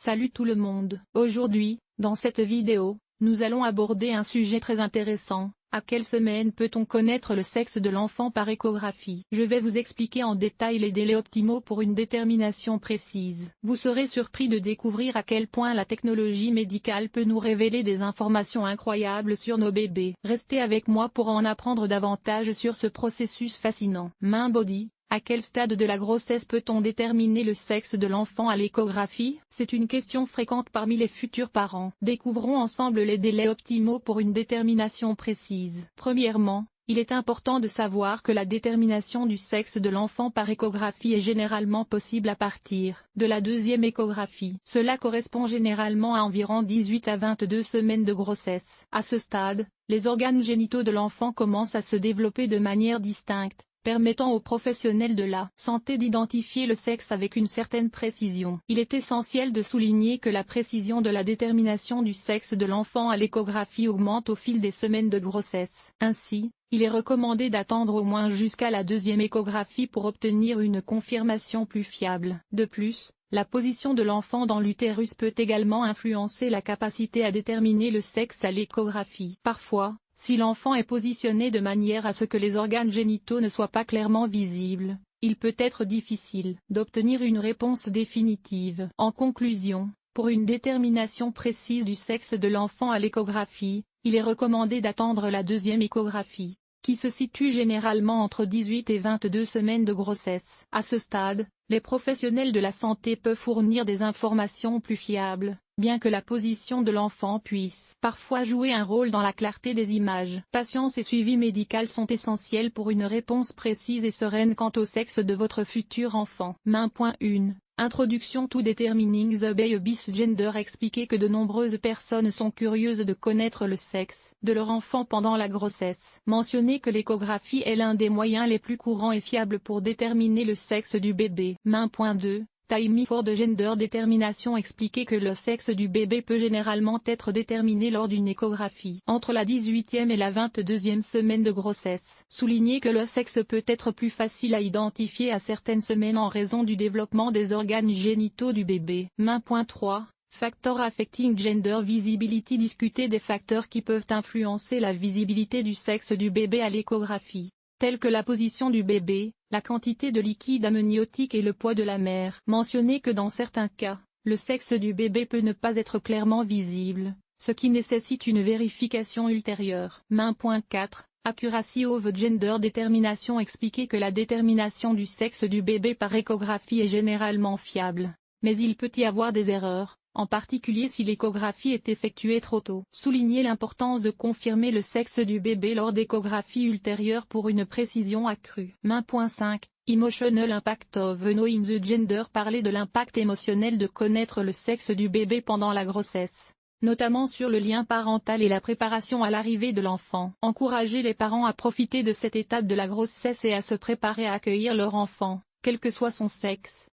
Salut tout le monde. Aujourd'hui, dans cette vidéo, nous allons aborder un sujet très intéressant. À quelle semaine peut-on connaître le sexe de l'enfant par échographie? Je vais vous expliquer en détail les délais optimaux pour une détermination précise. Vous serez surpris de découvrir à quel point la technologie médicale peut nous révéler des informations incroyables sur nos bébés. Restez avec moi pour en apprendre davantage sur ce processus fascinant. Main Body. À quel stade de la grossesse peut-on déterminer le sexe de l'enfant à l'échographie? C'est une question fréquente parmi les futurs parents. Découvrons ensemble les délais optimaux pour une détermination précise. Premièrement, il est important de savoir que la détermination du sexe de l'enfant par échographie est généralement possible à partir de la deuxième échographie. Cela correspond généralement à environ 18 à 22 semaines de grossesse. À ce stade, les organes génitaux de l'enfant commencent à se développer de manière distincte, permettant aux professionnels de la santé d'identifier le sexe avec une certaine précision. Il est essentiel de souligner que la précision de la détermination du sexe de l'enfant à l'échographie augmente au fil des semaines de grossesse. Ainsi, il est recommandé d'attendre au moins jusqu'à la deuxième échographie pour obtenir une confirmation plus fiable. De plus, la position de l'enfant dans l'utérus peut également influencer la capacité à déterminer le sexe à l'échographie. Parfois, si l'enfant est positionné de manière à ce que les organes génitaux ne soient pas clairement visibles, il peut être difficile d'obtenir une réponse définitive. En conclusion, pour une détermination précise du sexe de l'enfant à l'échographie, il est recommandé d'attendre la deuxième échographie, qui se situe généralement entre 18 et 22 semaines de grossesse. À ce stade, les professionnels de la santé peuvent fournir des informations plus fiables, bien que la position de l'enfant puisse parfois jouer un rôle dans la clarté des images. Patience et suivi médical sont essentiels pour une réponse précise et sereine quant au sexe de votre futur enfant. Main.1 Introduction to Determining the Baby's Gender. Expliquer que de nombreuses personnes sont curieuses de connaître le sexe de leur enfant pendant la grossesse. Mentionner que l'échographie est l'un des moyens les plus courants et fiables pour déterminer le sexe du bébé. Main.2 Time for the Gender Détermination. Expliquer que le sexe du bébé peut généralement être déterminé lors d'une échographie entre la 18e et la 22e semaine de grossesse. Souligner que le sexe peut être plus facile à identifier à certaines semaines en raison du développement des organes génitaux du bébé. Main.3 Factor Affecting Gender Visibility. Discuter des facteurs qui peuvent influencer la visibilité du sexe du bébé à l'échographie, tels que la position du bébé, la quantité de liquide amniotique et le poids de la mère. Mentionner que dans certains cas, le sexe du bébé peut ne pas être clairement visible, ce qui nécessite une vérification ultérieure. Main.4 Accuracy of Gender Détermination. Expliquer que la détermination du sexe du bébé par échographie est généralement fiable, mais il peut y avoir des erreurs, en particulier si l'échographie est effectuée trop tôt. Souligner l'importance de confirmer le sexe du bébé lors d'échographies ultérieures pour une précision accrue. Main.5 Emotional Impact of Knowing the Gender. Parler de l'impact émotionnel de connaître le sexe du bébé pendant la grossesse, notamment sur le lien parental et la préparation à l'arrivée de l'enfant. Encourager les parents à profiter de cette étape de la grossesse et à se préparer à accueillir leur enfant, quel que soit son sexe.